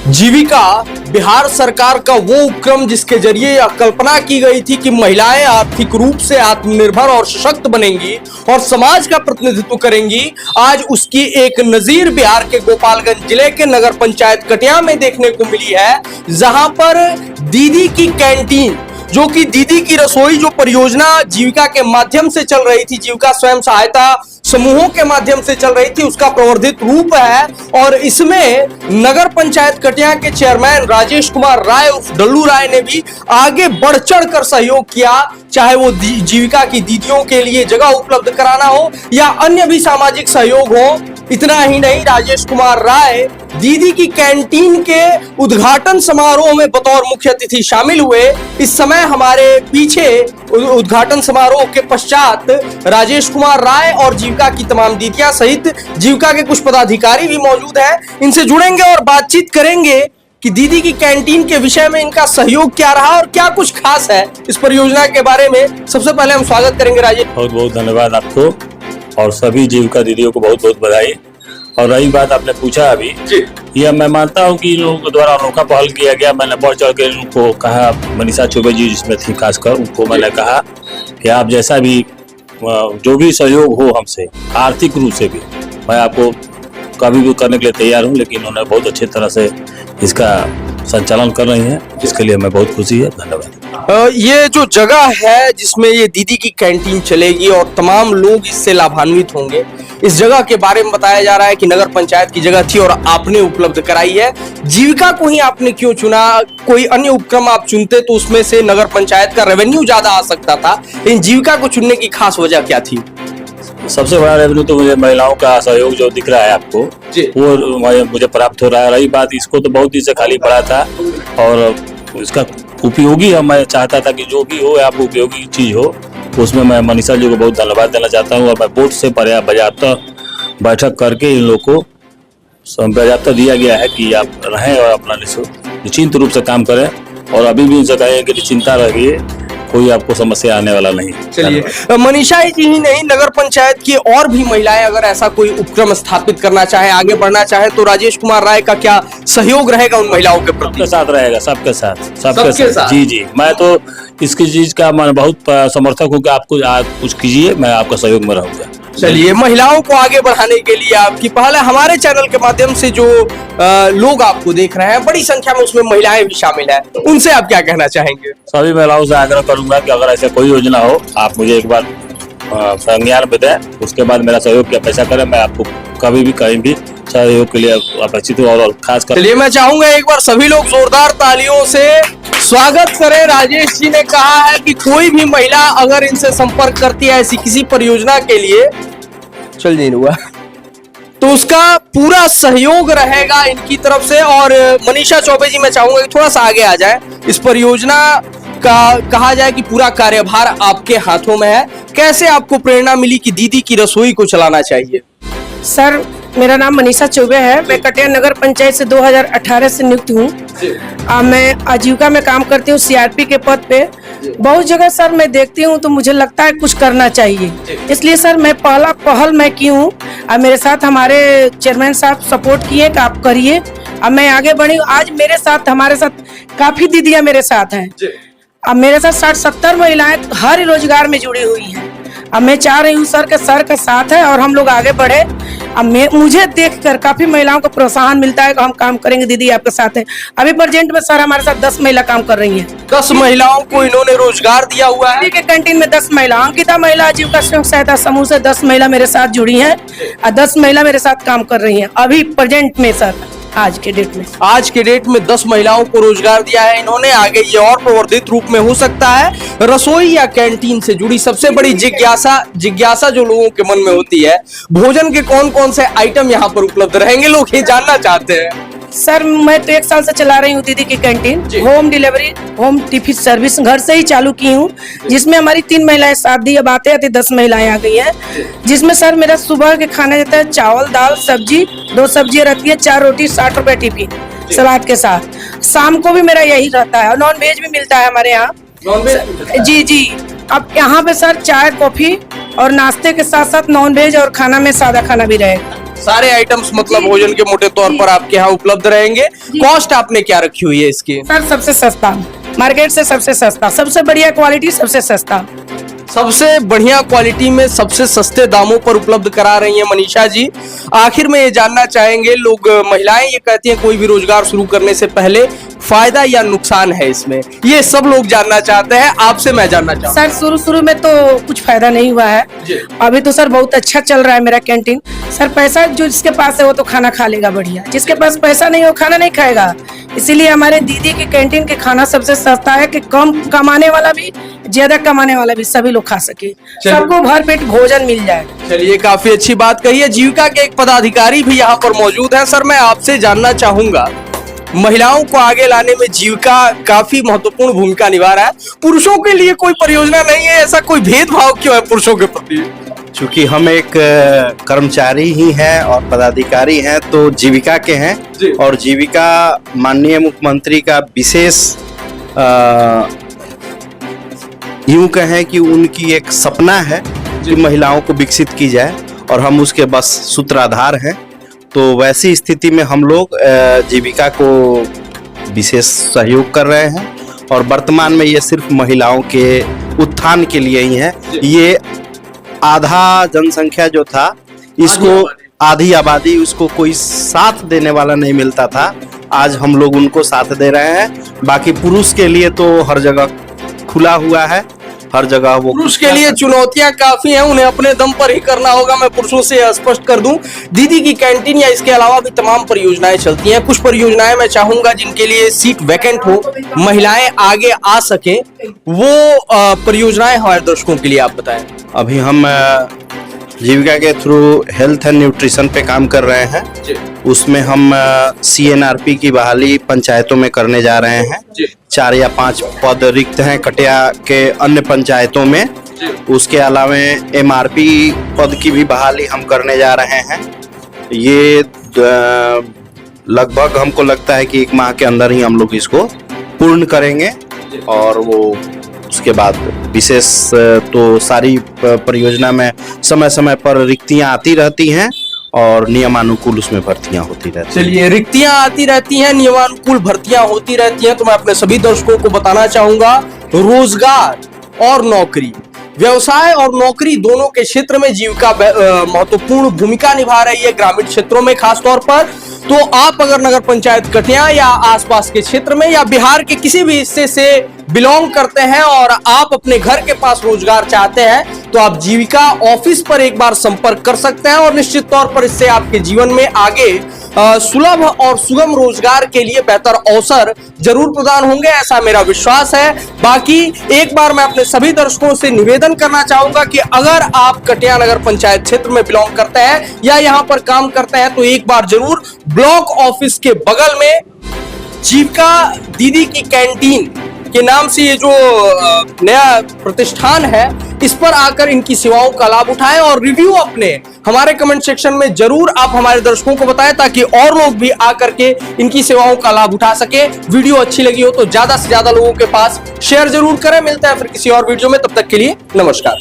जीविका बिहार सरकार का वो उपक्रम जिसके जरिए यह कल्पना की गई थी कि महिलाएं आर्थिक रूप से आत्मनिर्भर और सशक्त बनेंगी और समाज का प्रतिनिधित्व करेंगी। आज उसकी एक नजीर बिहार के गोपालगंज जिले के नगर पंचायत कटिया में देखने को मिली है, जहां पर दीदी की कैंटीन, जो कि दीदी की रसोई जो परियोजना जीविका के माध्यम से चल रही थी, जीविका स्वयं सहायता समूहों के माध्यम से चल रही थी, उसका प्रवर्धित रूप है। और इसमें नगर पंचायत कटिया के चेयरमैन राजेश कुमार राय उर्फ डल्लू राय ने भी आगे बढ़ चढ़ कर सहयोग किया, चाहे वो जीविका की दीदियों के लिए जगह उपलब्ध कराना हो या अन्य भी सामाजिक सहयोग हो। इतना ही नहीं, राजेश कुमार राय दीदी की कैंटीन के उद्घाटन समारोह में बतौर मुख्य अतिथि शामिल हुए। इस समय हमारे पीछे उद्घाटन समारोह के पश्चात राजेश कुमार राय और जीविका की तमाम दीदियां सहित जीविका के कुछ पदाधिकारी भी मौजूद हैं। इनसे जुड़ेंगे और बातचीत करेंगे कि दीदी की कैंटीन के विषय में इनका सहयोग क्या रहा और क्या कुछ खास है इस परियोजना के बारे में। सबसे पहले हम स्वागत करेंगे राजेश। बहुत बहुत धन्यवाद आपको और सभी जीविका दीदियों को बहुत बहुत बधाई। और रही बात आपने पूछा अभी, यह मैं मानता हूं कि इन लोगों के द्वारा अनोखा पहल किया गया। मैंने बढ़ चढ़ के उनको कहा, मनीषा चौबे जी जिसमें थी खासकर, उनको मैंने कहा कि आप जैसा भी जो भी सहयोग हो हमसे आर्थिक रूप से भी, मैं आपको कभी भी करने के लिए तैयार हूं। लेकिन उन्होंने बहुत अच्छी तरह से इसका संचालन कर रही हैं, इसके लिए मैं बहुत खुशी है। धन्यवाद। ये जो जगह है जिसमें ये दीदी की कैंटीन चलेगी और तमाम लोग इससे लाभान्वित होंगे, इस जगह के बारे में बताया जा रहा है कि नगर पंचायत की जगह थी और आपने उपलब्ध कराई है। जीविका को ही आपने क्यों चुना? कोई अन्य उपक्रम आप चुनते तो उसमें से नगर पंचायत का रेवेन्यू ज्यादा आ सकता था, लेकिन जीविका को चुनने की खास वजह क्या थी? सबसे बड़ा रेवेन्यू तो मुझे महिलाओं का सहयोग जो दिख रहा है आपको, वो मुझे प्राप्त हो रहा है। रही बात, इसको तो बहुत दिन से खाली पड़ा था और इसका उपयोगी मैं चाहता था कि जो भी हो आप उपयोगी चीज हो, उसमें मैं मनीषा जी को बहुत धन्यवाद देना चाहता हूँ। और मैं बोर्ड से पर्याप्त बैठक करके इन लोग को पर्याप्त दिया गया है कि आप रहें और अपना निश्चिंत रूप से काम करें। और अभी भी इनसे कहें कि चिंता रहिए, कोई आपको समस्या आने वाला नहीं। चलिए, मनीषा जी ही नहीं, नगर पंचायत की और भी महिलाएं अगर ऐसा कोई उपक्रम स्थापित करना चाहे, आगे बढ़ना चाहे, तो राजेश कुमार राय का क्या सहयोग रहेगा उन महिलाओं के प्रति? सबके साथ रहेगा, सबके साथ। जी, मैं तो इसकी चीज का मैं बहुत समर्थक हूँ कि आपको कुछ कीजिए, मैं आपका सहयोग में रहूंगा। चलिए, महिलाओं को आगे बढ़ाने के लिए आपकी पहल है। हमारे चैनल के माध्यम से जो लोग आपको देख रहे हैं, बड़ी संख्या में उसमें महिलाएं भी शामिल हैं, उनसे आप क्या कहना चाहेंगे? सभी महिलाओं से आग्रह करूंगा कि अगर ऐसा कोई योजना हो, आप मुझे एक बार संज्ञान में दें, उसके बाद मेरा सहयोग क्या पैसा करें, मैं आपको कभी भी कहीं भी सहयोग के लिए अपेक्षित हूँ। और खास कर चलिए, मैं चाहूंगा एक बार सभी लोग जोरदार तालियों से स्वागत करें। राजेश जी ने कहा है कि कोई भी महिला अगर इनसे संपर्क करती है ऐसी किसी परियोजना के लिए, चल नहीं हुआ, तो उसका पूरा सहयोग रहेगा इनकी तरफ से। और मनीषा चौबे जी, मैं चाहूंगा कि थोड़ा सा आगे आ जाए। इस परियोजना का कहा जाए कि पूरा कार्यभार आपके हाथों में है। कैसे आपको प्रेरणा मिली कि दीदी की रसोई को चलाना चाहिए? सर, मेरा नाम मनीषा चौबे है। मैं कटिया नगर पंचायत से 2018 से नियुक्त हूँ। मैं आजीविका में काम करती हूँ, सीआरपी के पद पे। बहुत जगह सर मैं देखती हूँ तो मुझे लगता है कुछ करना चाहिए, इसलिए सर मैं पहला पहल मैं की हूँ। अब मेरे साथ हमारे चेयरमैन साहब सपोर्ट किए कि आप करिए। अब मैं आगे बढ़ी। आज मेरे साथ, हमारे साथ काफी दीदियाँ मेरे साथ हैं। अब मेरे साथ 60-70 महिलाएं हर रोजगार में जुड़ी हुई हैं। अब मैं चाह रही हूँ सर का साथ है और हम लोग आगे बढ़े। अब मुझे देखकर काफी महिलाओं को प्रोत्साहन मिलता है कि हम काम करेंगे, दीदी आपके साथ है। अभी प्रेजेंट में सर हमारे साथ 10 महिला काम कर रही हैं। 10 महिलाओं को इन्होंने रोजगार दिया हुआ है। दीदी के कैंटीन में 10 महिला, अंकिता महिला आजीविका स्वयं सहायता समूह से 10 महिला मेरे साथ जुड़ी हैं और 10 महिला मेरे साथ काम कर रही हैं अभी प्रेजेंट में सर। आज के डेट में 10 महिलाओं को रोजगार दिया है इन्होंने। आगे ये और प्रवर्धित रूप में हो सकता है। रसोई या कैंटीन से जुड़ी सबसे बड़ी जिज्ञासा जो लोगों के मन में होती है, भोजन के कौन कौन से आइटम यहाँ पर उपलब्ध रहेंगे, लोग ये जानना चाहते हैं। सर, मैं तो 1 साल से चला रही हूँ दीदी की canteen. Home delivery, home tiffin service घर से ही चालू की हूँ, जिसमें हमारी 3 महिलाएं साथ दी। अब आते आते 10 महिलाएं आ गई हैं, जिसमें सर मेरा सुबह के खाना रहता है चावल, दाल, सब्जी, 2 सब्जियां रहती है, 4 रोटी, 60 रुपए टिफिन सलाद के साथ। शाम को भी मेरा यही रहता है और नॉन वेज भी मिलता है हमारे यहाँ। जी। अब यहाँ पे सर चाय, कॉफी और नाश्ते के साथ साथ नॉन वेज और खाना में सादा खाना भी रहेगा। सारे आइटम्स मतलब भोजन के मोटे तौर पर आपके यहाँ उपलब्ध रहेंगे। कॉस्ट आपने क्या रखी हुई है इसकी? सर सबसे सस्ता, मार्केट से सबसे सस्ता, सबसे बढ़िया क्वालिटी, सबसे सस्ता, सबसे बढ़िया क्वालिटी में सबसे सस्ते दामों पर उपलब्ध करा रही हैं मनीषा जी। आखिर में ये जानना चाहेंगे, लोग महिलाएं ये कहती हैं कोई भी रोजगार शुरू करने से पहले फायदा या नुकसान है इसमें, ये सब लोग जानना चाहते हैं। आपसे मैं जानना चाहूँ सर, शुरू में तो कुछ फायदा नहीं हुआ है, अभी तो सर बहुत अच्छा चल रहा है मेरा कैंटीन। सर पैसा जो जिसके पास है वो तो खाना खा लेगा बढ़िया, जिसके पास पैसा नहीं हो खाना नहीं खाएगा। इसीलिए हमारे दीदी की कैंटीन के खाना सबसे सस्ता है कि कम कमाने वाला भी, ज्यादा कमाने वाला भी, सभी लोग खा सके, सबको भर पेट भोजन मिल जाए। चलिए, काफी अच्छी बात कही है। जीविका के एक पदाधिकारी भी यहाँ पर मौजूद है। सर, मैं आपसे जानना चाहूंगा, महिलाओं को आगे लाने में जीविका काफी महत्वपूर्ण भूमिका निभा रहा है, पुरुषों के लिए कोई परियोजना नहीं है, ऐसा कोई भेदभाव क्यों है पुरुषों के प्रति? चूंकि हम एक कर्मचारी ही हैं और पदाधिकारी हैं तो जीविका के हैं, और जीविका माननीय मुख्यमंत्री का विशेष यूं कहें कि उनकी एक सपना है कि महिलाओं को विकसित की जाए, और हम उसके बस सूत्रधार हैं। तो वैसी स्थिति में हम लोग जीविका को विशेष सहयोग कर रहे हैं, और वर्तमान में ये सिर्फ महिलाओं के उत्थान के लिए ही है। ये आधा जनसंख्या जो था, इसको आधी आबादी, उसको कोई साथ देने वाला नहीं मिलता था, आज हम लोग उनको साथ दे रहे हैं। बाकी पुरुष के लिए तो हर जगह खुला हुआ है, हर जगह वो पुरुष के लिए चुनौतियां काफी हैं, उन्हें अपने दम पर ही करना होगा। मैं पुरुषों से स्पष्ट कर दूं, दीदी की कैंटीन या इसके अलावा भी तमाम परियोजनाएं चलती हैं। कुछ परियोजनाएं मैं चाहूंगा जिनके लिए सीट वैकेंट हो, महिलाएं आगे आ सके, वो परियोजनाएं हमारे दर्शकों के लिए आप बताएं। अभी हम जीविका के थ्रू हेल्थ एंड न्यूट्रिशन पे काम कर रहे हैं। उसमें हम CNRP की बहाली पंचायतों में करने जा रहे हैं। 4 या 5 पद रिक्त हैं कटिया के अन्य पंचायतों में। उसके अलावा MRP पद की भी बहाली हम करने जा रहे हैं। ये लगभग हमको लगता है कि 1 माह के अंदर ही हम लोग इसको पूर्ण करेंगे, और वो उसके बाद विशेष तो सारी परियोजना में समय समय पर रिक्तियां आती रहती हैं और नियमानुकूल उसमें भर्तियां होती रहती हैं। चलिए, रिक्तियां आती रहती हैं, नियमानुकूल भर्तियां होती रहती हैं, तो मैं अपने सभी दर्शकों को बताना चाहूंगा, रोजगार और नौकरी, व्यवसाय और नौकरी दोनों के क्षेत्र में जीविका महत्वपूर्ण भूमिका निभा रही है, ग्रामीण क्षेत्रों में खासतौर पर। तो आप अगर नगर पंचायत कटिया या आसपास के क्षेत्र में या बिहार के किसी भी हिस्से से बिलोंग करते हैं और आप अपने घर के पास रोजगार चाहते हैं, तो आप जीविका ऑफिस पर एक बार संपर्क कर सकते हैं, और निश्चित तौर पर इससे आपके जीवन में आगे सुलभ और सुगम रोजगार के लिए बेहतर अवसर जरूर प्रदान होंगे, ऐसा मेरा विश्वास है। बाकी एक बार मैं अपने सभी दर्शकों से निवेदन करना चाहूंगा कि अगर आप कटिया नगर पंचायत क्षेत्र में बिलोंग करते हैं या यहाँ पर काम करते हैं, तो एक बार जरूर ब्लॉक ऑफिस के बगल में जीविका दीदी की कैंटीन के नाम से ये जो नया प्रतिष्ठान है, इस पर आकर इनकी सेवाओं का लाभ उठाएं, और रिव्यू अपने हमारे कमेंट सेक्शन में जरूर आप हमारे दर्शकों को बताएं, ताकि और लोग भी आकर के इनकी सेवाओं का लाभ उठा सके। वीडियो अच्छी लगी हो तो ज्यादा से ज्यादा लोगों के पास शेयर जरूर करें। मिलता है फिर किसी और वीडियो में, तब तक के लिए नमस्कार।